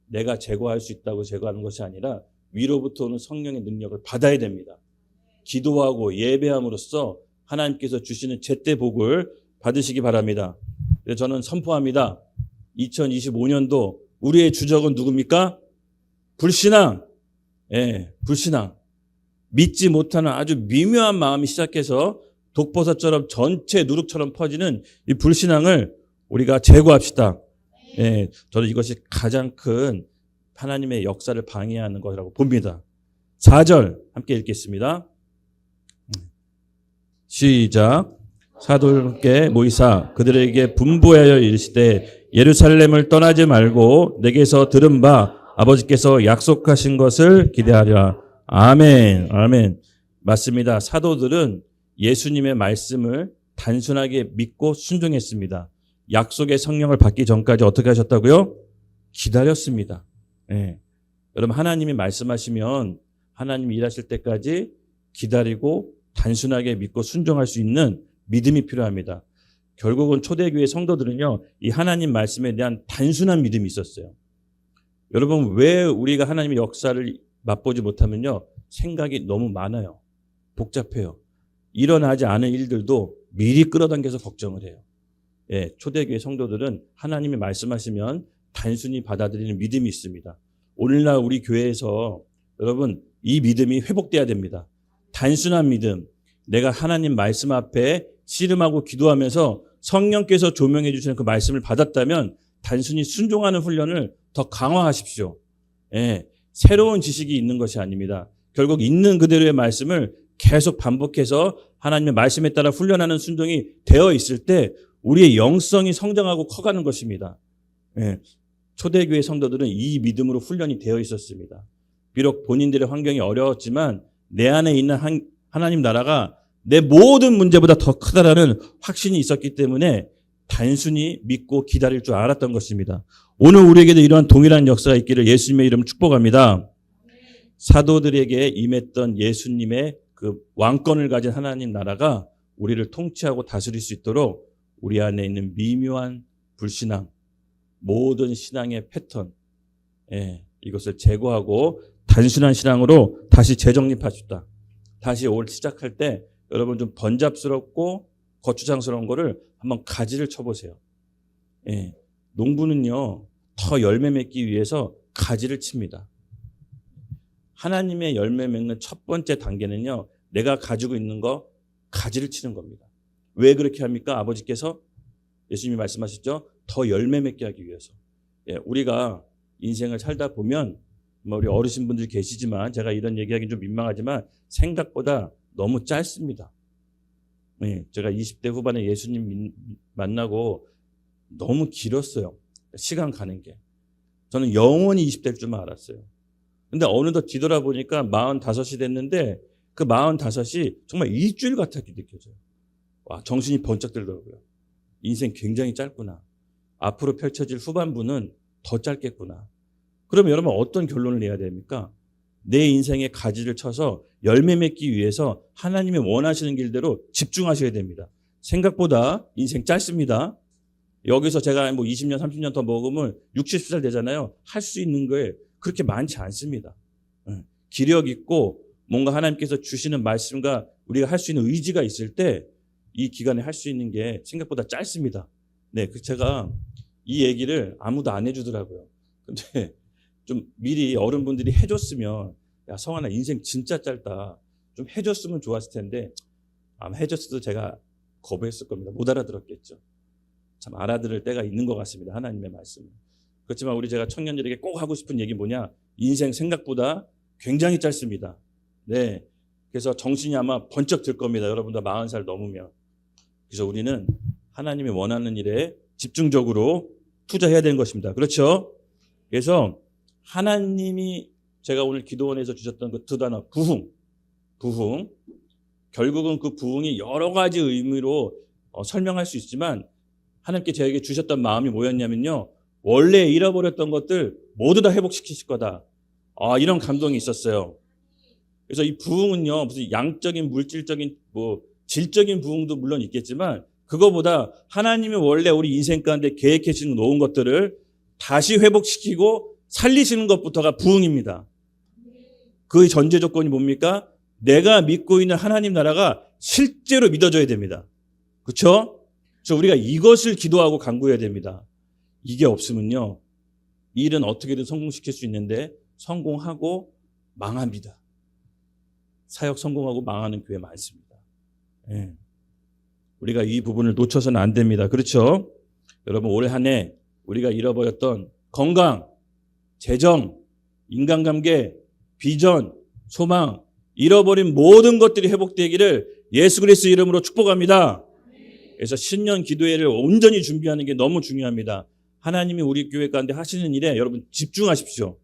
내가 제거할 수 있다고 제거하는 것이 아니라 위로부터 오는 성령의 능력을 받아야 됩니다. 기도하고 예배함으로써 하나님께서 주시는 제때 복을 받으시기 바랍니다. 그래서 저는 선포합니다. 2025년도 우리의 주적은 누굽니까? 불신앙. 예, 불신앙. 믿지 못하는 아주 미묘한 마음이 시작해서 독버섯처럼 전체 누룩처럼 퍼지는 이 불신앙을 우리가 제거합시다. 예, 저는 이것이 가장 큰 하나님의 역사를 방해하는 것이라고 봅니다. 4절 함께 읽겠습니다. 시작. 사도들께 모이사 그들에게 분부하여 이르시되 예루살렘을 떠나지 말고 내게서 들은 바 아버지께서 약속하신 것을 기대하리라. 아멘. 아멘. 맞습니다. 사도들은 예수님의 말씀을 단순하게 믿고 순종했습니다. 약속의 성령을 받기 전까지 어떻게 하셨다고요? 기다렸습니다. 예. 여러분, 하나님이 말씀하시면 하나님이 일하실 때까지 기다리고 단순하게 믿고 순종할 수 있는 믿음이 필요합니다. 결국은 초대교회 성도들은요, 이 하나님 말씀에 대한 단순한 믿음이 있었어요. 여러분, 왜 우리가 하나님의 역사를 맛보지 못하면요, 생각이 너무 많아요. 복잡해요. 일어나지 않은 일들도 미리 끌어당겨서 걱정을 해요. 예, 초대교회 성도들은 하나님이 말씀하시면 단순히 받아들이는 믿음이 있습니다. 오늘날 우리 교회에서 여러분, 이 믿음이 회복돼야 됩니다. 단순한 믿음, 내가 하나님 말씀 앞에 씨름하고 기도하면서 성령께서 조명해 주시는 그 말씀을 받았다면 단순히 순종하는 훈련을 더 강화하십시오. 예, 새로운 지식이 있는 것이 아닙니다. 결국 있는 그대로의 말씀을 계속 반복해서 하나님의 말씀에 따라 훈련하는 순종이 되어 있을 때 우리의 영성이 성장하고 커가는 것입니다. 예, 초대교회 성도들은 이 믿음으로 훈련이 되어 있었습니다. 비록 본인들의 환경이 어려웠지만 내 안에 있는 하나님 나라가 내 모든 문제보다 더 크다라는 확신이 있었기 때문에 단순히 믿고 기다릴 줄 알았던 것입니다. 오늘 우리에게도 이러한 동일한 역사가 있기를 예수님의 이름으로 축복합니다. 사도들에게 임했던 예수님의 그 왕권을 가진 하나님 나라가 우리를 통치하고 다스릴 수 있도록 우리 안에 있는 미묘한 불신앙, 모든 신앙의 패턴, 이것을 제거하고 단순한 신앙으로 다시 재정립하십시다. 다시 올 시작할 때 여러분 좀 번잡스럽고 거추장스러운 거를 한번 가지를 쳐보세요. 예, 농부는요, 더 열매 맺기 위해서 가지를 칩니다. 하나님의 열매 맺는 첫 번째 단계는요, 내가 가지고 있는 거 가지를 치는 겁니다. 왜 그렇게 합니까? 아버지께서 예수님이 말씀하셨죠? 더 열매 맺게 하기 위해서. 예, 우리가 인생을 살다 보면 우리 어르신분들 계시지만 제가 이런 얘기하기는 좀 민망하지만 생각보다 너무 짧습니다. 예, 제가 20대 후반에 예수님 만나고 너무 길었어요. 시간 가는 게. 저는 영원히 20대일 줄만 알았어요. 근데 어느덧 뒤돌아보니까 45이 됐는데 그 45이 정말 일주일 같았게 느껴져요. 와, 정신이 번쩍 들더라고요. 인생 굉장히 짧구나. 앞으로 펼쳐질 후반부는 더 짧겠구나. 그러면 여러분 어떤 결론을 내야 됩니까? 내 인생에 가지를 쳐서 열매 맺기 위해서 하나님이 원하시는 길대로 집중하셔야 됩니다. 생각보다 인생 짧습니다. 여기서 제가 뭐 20년, 30년 더 먹으면 60살 되잖아요. 할 수 있는 게 그렇게 많지 않습니다. 기력 있고 뭔가 하나님께서 주시는 말씀과 우리가 할 수 있는 의지가 있을 때 이 기간에 할 수 있는 게 생각보다 짧습니다. 네, 제가 이 얘기를 아무도 안 해주더라고요. 근데 좀 미리 어른분들이 해줬으면, 야, 성환아, 인생 진짜 짧다. 좀 해줬으면 좋았을 텐데, 아마 해줬어도 제가 거부했을 겁니다. 못 알아들었겠죠. 참 알아들을 때가 있는 것 같습니다. 하나님의 말씀은. 그렇지만 우리 제가 청년들에게 꼭 하고 싶은 얘기 뭐냐? 인생 생각보다 굉장히 짧습니다. 네. 그래서 정신이 아마 번쩍 들 겁니다. 여러분들 40살 넘으면. 그래서 우리는 하나님이 원하는 일에 집중적으로 투자해야 되는 것입니다. 그렇죠? 그래서 하나님이 제가 오늘 기도원에서 주셨던 그 두 단어, 부흥. 결국은 그 부흥이 여러 가지 의미로 설명할 수 있지만 하나님께 저에게 주셨던 마음이 뭐였냐면요. 원래 잃어버렸던 것들 모두 다 회복시키실 거다. 이런 감동이 있었어요. 그래서 이 부흥은요, 무슨 양적인, 물질적인, 질적인 부흥도 물론 있겠지만 그거보다 하나님이 원래 우리 인생 가운데 계획해 주신 놓은 것들을 다시 회복시키고 살리시는 것부터가 부흥입니다. 그 전제 조건이 뭡니까? 내가 믿고 있는 하나님 나라가 실제로 믿어져야 됩니다. 그렇죠? 그래서 우리가 이것을 기도하고 간구해야 됩니다. 이게 없으면요, 일은 어떻게든 성공시킬 수 있는데 성공하고 망합니다. 사역 성공하고 망하는 교회 많습니다. 예. 우리가 이 부분을 놓쳐서는 안 됩니다. 그렇죠? 여러분 올 한 해 우리가 잃어버렸던 건강, 재정, 인간관계, 비전, 소망, 잃어버린 모든 것들이 회복되기를 예수 그리스도 이름으로 축복합니다. 그래서 신년 기도회를 온전히 준비하는 게 너무 중요합니다. 하나님이 우리 교회 가운데 하시는 일에 여러분 집중하십시오.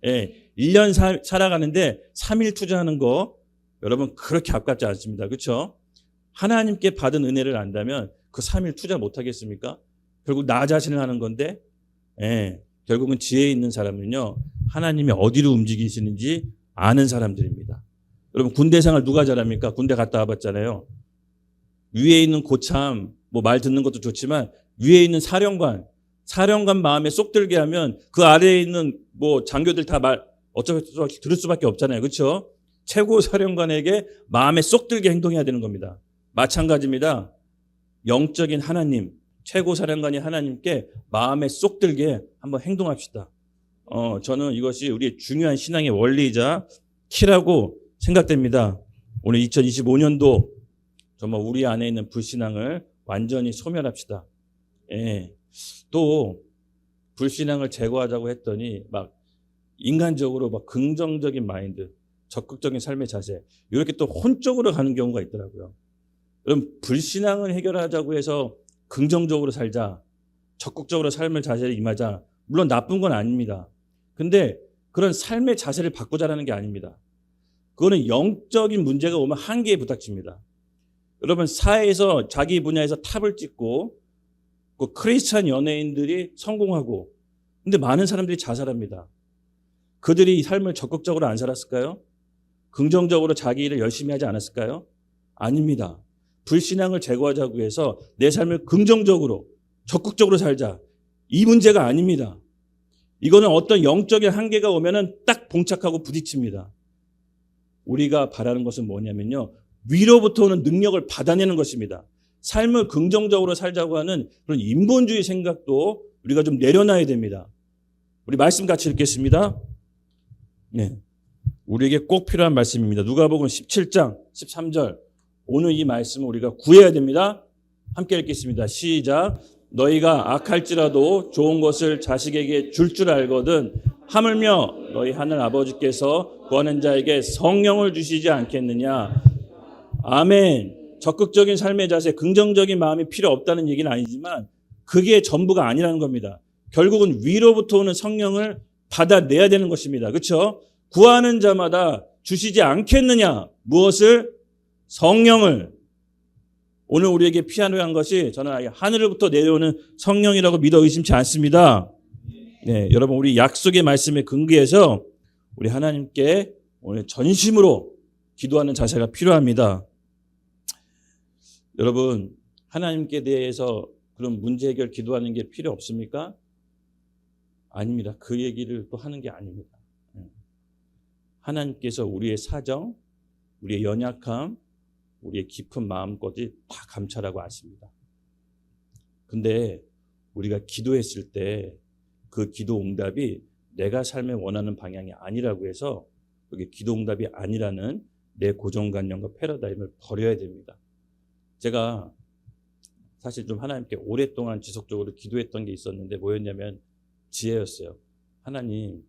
예, 1년 살아가는데 3일 투자하는 거 여러분 그렇게 아깝지 않습니다. 그렇죠? 하나님께 받은 은혜를 안다면 그 3일 투자 못하겠습니까? 결국 나 자신을 하는 건데 결국은 지혜 있는 사람은요 하나님이 어디로 움직이시는지 아는 사람들입니다. 여러분 군대 생활 누가 잘합니까? 군대 갔다 와봤잖아요. 위에 있는 고참 뭐 말 듣는 것도 좋지만 위에 있는 사령관 마음에 쏙 들게 하면 그 아래에 있는 뭐 장교들 다 말 어차피 들을 수밖에 없잖아요. 그렇죠? 최고 사령관에게 마음에 쏙 들게 행동해야 되는 겁니다. 마찬가지입니다. 영적인 하나님, 최고 사령관이 하나님께 마음에 쏙 들게 한번 행동합시다. 저는 이것이 우리의 중요한 신앙의 원리이자 키라고 생각됩니다. 오늘 2025년도 정말 우리 안에 있는 불신앙을 완전히 소멸합시다. 예. 또 불신앙을 제거하자고 했더니 막 인간적으로 막 긍정적인 마인드, 적극적인 삶의 자세 이렇게 또 혼적으로 가는 경우가 있더라고요. 그럼 불신앙을 해결하자고 해서 긍정적으로 살자, 적극적으로 삶의 자세를 임하자. 물론 나쁜 건 아닙니다. 근데 그런 삶의 자세를 바꾸자라는 게 아닙니다. 그거는 영적인 문제가 오면 한계에 부닥칩니다. 여러분 사회에서 자기 분야에서 탑을 찍고 그 크리스찬 연예인들이 성공하고 근데 많은 사람들이 자살합니다. 그들이 이 삶을 적극적으로 안 살았을까요? 긍정적으로 자기 일을 열심히 하지 않았을까요? 아닙니다. 불신앙을 제거하자고 해서 내 삶을 긍정적으로 적극적으로 살자. 이 문제가 아닙니다. 이거는 어떤 영적인 한계가 오면은 딱 봉착하고 부딪힙니다. 우리가 바라는 것은 뭐냐면요. 위로부터 오는 능력을 받아내는 것입니다. 삶을 긍정적으로 살자고 하는 그런 인본주의 생각도 우리가 좀 내려놔야 됩니다. 우리 말씀 같이 읽겠습니다. 네. 우리에게 꼭 필요한 말씀입니다. 누가복음 17장 13절. 오늘 이 말씀을 우리가 구해야 됩니다. 함께 읽겠습니다. 시작. 너희가 악할지라도 좋은 것을 자식에게 줄 알거든 하물며 너희 하늘 아버지께서 구하는 자에게 성령을 주시지 않겠느냐. 아멘. 적극적인 삶의 자세, 긍정적인 마음이 필요 없다는 얘기는 아니지만 그게 전부가 아니라는 겁니다. 결국은 위로부터 오는 성령을 받아내야 되는 것입니다. 그렇죠? 구하는 자마다 주시지 않겠느냐. 무엇을? 성령을. 오늘 우리에게 필요한 것이 저는 하늘로부터 내려오는 성령이라고 믿어 의심치 않습니다. 네, 여러분 우리 약속의 말씀에 근거해서 우리 하나님께 오늘 전심으로 기도하는 자세가 필요합니다. 여러분 하나님께 대해서 그런 문제 해결 기도하는 게 필요 없습니까? 아닙니다. 그 얘기를 또 하는 게 아닙니다. 하나님께서 우리의 사정, 우리의 연약함, 우리의 깊은 마음까지 다 감찰하고 아십니다. 근데 우리가 기도했을 때 그 기도 응답이 내가 삶에 원하는 방향이 아니라고 해서 그게 기도 응답이 아니라는 내 고정관념과 패러다임을 버려야 됩니다. 제가 사실 좀 하나님께 오랫동안 지속적으로 기도했던 게 있었는데 뭐였냐면 지혜였어요. 하나님,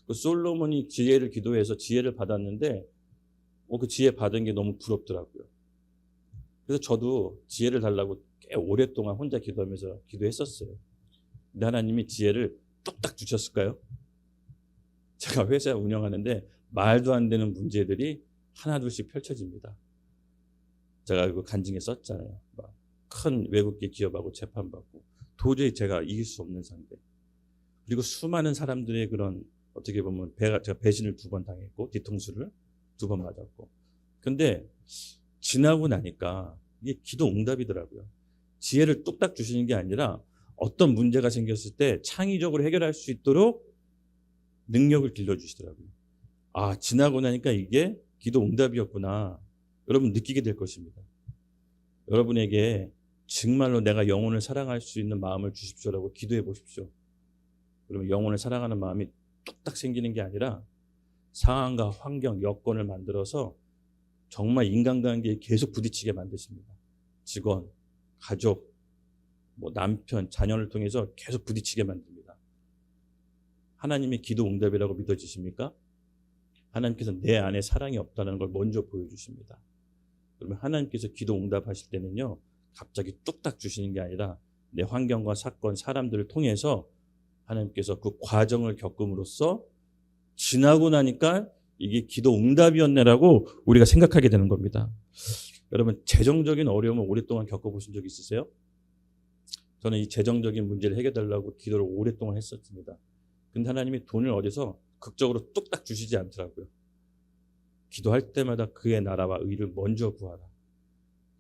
그 솔로몬이 지혜를 기도해서 지혜를 받았는데 그 지혜 받은 게 너무 부럽더라고요. 그래서 저도 지혜를 달라고 꽤 오랫동안 혼자 기도하면서 기도했었어요. 근데 하나님이 지혜를 뚝딱 주셨을까요? 제가 회사 운영하는데 말도 안 되는 문제들이 하나둘씩 펼쳐집니다. 제가 이거 간증에 썼잖아요. 막 큰 외국계 기업하고 재판받고 도저히 제가 이길 수 없는 상대. 그리고 수많은 사람들의 그런 어떻게 보면 제가 배신을 2번 당했고 뒤통수를 2번 맞았고. 근데 지나고 나니까 이게 기도 응답이더라고요. 지혜를 뚝딱 주시는 게 아니라 어떤 문제가 생겼을 때 창의적으로 해결할 수 있도록 능력을 길러주시더라고요. 아, 지나고 나니까 이게 기도 응답이었구나. 여러분 느끼게 될 것입니다. 여러분에게 정말로 내가 영혼을 사랑할 수 있는 마음을 주십시오라고 기도해 보십시오. 그러면 영혼을 사랑하는 마음이 뚝딱 생기는 게 아니라 상황과 환경, 여건을 만들어서 정말 인간관계에 계속 부딪히게 만드십니다. 직원, 가족, 남편, 자녀를 통해서 계속 부딪히게 만듭니다. 하나님의 기도 응답이라고 믿어지십니까? 하나님께서 내 안에 사랑이 없다는 걸 먼저 보여주십니다. 그러면 하나님께서 기도 응답하실 때는요, 갑자기 뚝딱 주시는 게 아니라 내 환경과 사건, 사람들을 통해서 하나님께서 그 과정을 겪음으로써 지나고 나니까 이게 기도 응답이었네라고 우리가 생각하게 되는 겁니다. 여러분, 재정적인 어려움을 오랫동안 겪어보신 적 있으세요? 저는 이 재정적인 문제를 해결하려고 기도를 오랫동안 했었습니다. 근데 하나님이 돈을 어디서 극적으로 뚝딱 주시지 않더라고요. 기도할 때마다 그의 나라와 의를 먼저 구하라.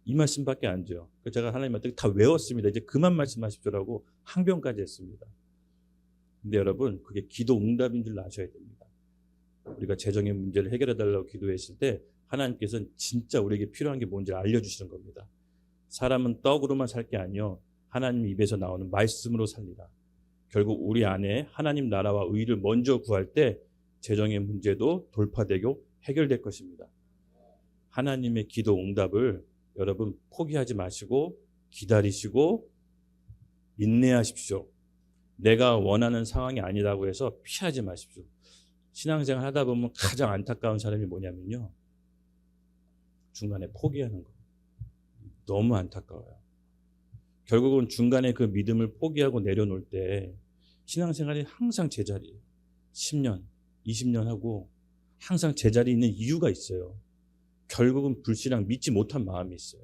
이 말씀밖에 안 돼요. 제가 하나님한테 다 외웠습니다. 이제 그만 말씀하십시오라고 항변까지 했습니다. 근데 여러분, 그게 기도 응답인 줄 아셔야 됩니다. 우리가 재정의 문제를 해결해달라고 기도했을 때 하나님께서는 진짜 우리에게 필요한 게 뭔지 알려주시는 겁니다. 사람은 떡으로만 살 게 아니요, 하나님 입에서 나오는 말씀으로 삽니다. 결국 우리 안에 하나님 나라와 의를 먼저 구할 때 재정의 문제도 돌파되고 해결될 것입니다. 하나님의 기도 응답을 여러분 포기하지 마시고 기다리시고 인내하십시오. 내가 원하는 상황이 아니라고 해서 피하지 마십시오. 신앙생활 하다 보면 가장 안타까운 사람이 뭐냐면요, 중간에 포기하는 거. 너무 안타까워요. 결국은 중간에 그 믿음을 포기하고 내려놓을 때 신앙생활이 항상 제자리예요. 10년, 20년 하고 항상 제자리에 있는 이유가 있어요. 결국은 불신앙, 믿지 못한 마음이 있어요.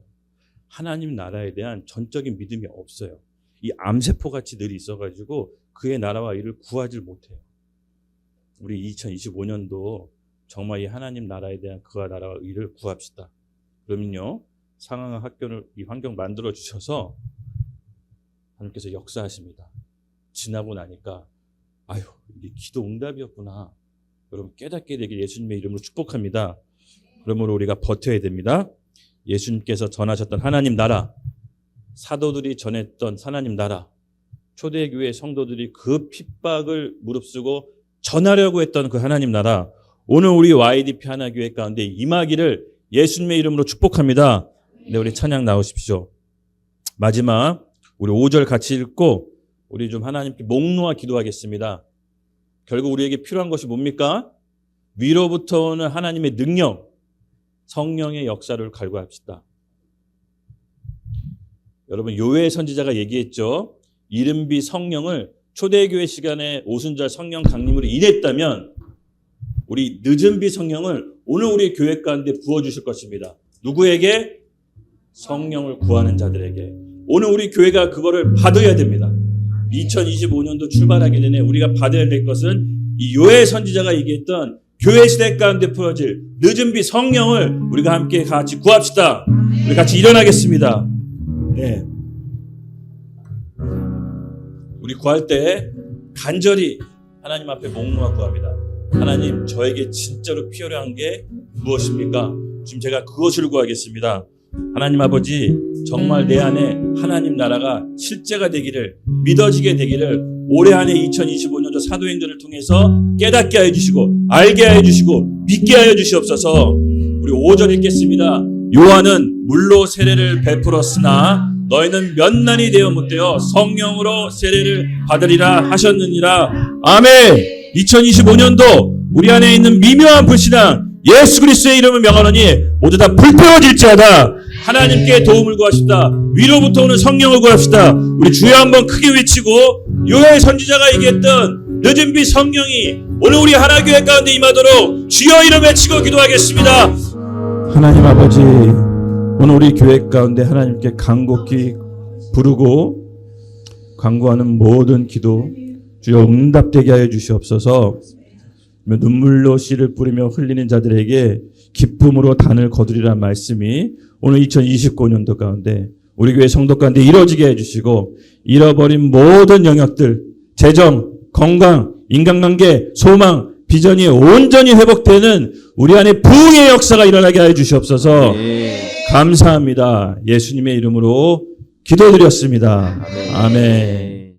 하나님 나라에 대한 전적인 믿음이 없어요. 이 암세포같이 늘 있어가지고 그의 나라와 일을 구하지 못해요. 우리 2025년도 정말 이 하나님 나라에 대한 그와 나라와 일을 구합시다. 그러면요, 상황과 학교를 이 환경 만들어 주셔서 하나님께서 역사하십니다. 지나고 나니까 아유, 이게 기도 응답이었구나. 여러분 깨닫게 되길 예수님의 이름으로 축복합니다. 그러므로 우리가 버텨야 됩니다. 예수님께서 전하셨던 하나님 나라, 사도들이 전했던 하나님 나라, 초대교회 성도들이 그 핍박을 무릅쓰고 전하려고 했던 그 하나님 나라, 오늘 우리 YDP 하나교회 가운데 임하기를 예수님의 이름으로 축복합니다. 네, 우리 찬양 나오십시오. 마지막 우리 5절 같이 읽고 우리 좀 하나님께 목 놓아 기도하겠습니다. 결국 우리에게 필요한 것이 뭡니까? 위로부터 오는 하나님의 능력, 성령의 역사를 갈구합시다. 여러분, 요엘 선지자가 얘기했죠. 이른비 성령을 초대교회 시간에 오순절 성령 강림으로 일했다면 우리 늦은비 성령을 오늘 우리 교회 가운데 부어주실 것입니다. 누구에게? 성령을 구하는 자들에게. 오늘 우리 교회가 그거를 받아야 됩니다. 2025년도 출발하기 전에 우리가 받아야 될 것은 이 요엘 선지자가 얘기했던 교회 시대 가운데 풀어질 늦은비 성령을 우리가 함께 같이 구합시다. 우리 같이 일어나겠습니다. 네. 우리 구할 때 간절히 하나님 앞에 목 놓아 구합니다. 하나님, 저에게 진짜로 필요한 게 무엇입니까? 지금 제가 그것을 구하겠습니다. 하나님 아버지, 정말 내 안에 하나님 나라가 실제가 되기를, 믿어지게 되기를 올해 안에 2025년도 사도행전을 통해서 깨닫게 하여 주시고 알게 하여 주시고 믿게 하여 주시옵소서. 우리 5절 읽겠습니다. 요한은 물로 세례를 베풀었으나 너희는 면난이 되어 못되어 성령으로 세례를 받으리라 하셨느니라. 아멘. 2025년도 우리 안에 있는 미묘한 불신앙 예수 그리스도의 이름을 명하노니 모두 다 불태워질지어다. 하나님께 도움을 구하십시다. 위로부터 오는 성령을 구합시다. 우리 주여 한번 크게 외치고 요엘 선지자가 얘기했던 늦은비 성령이 오늘 우리 하나교회 가운데 임하도록 주여 이름 외치고 기도하겠습니다. 하나님 아버지, 오늘 우리 교회 가운데 하나님께 간곡히 부르고 간구하는 모든 기도 주여 응답되게 하여 주시옵소서. 눈물로 씨를 뿌리며 흘리는 자들에게 기쁨으로 단을 거두리라는 말씀이 오늘 2029년도 가운데 우리 교회 성도 가운데 이루어지게 해주시고, 잃어버린 모든 영역들, 재정, 건강, 인간관계, 소망, 비전이 온전히 회복되는 우리 안에 부흥의 역사가 일어나게 하여 주시옵소서. 감사합니다. 예수님의 이름으로 기도드렸습니다. 아멘.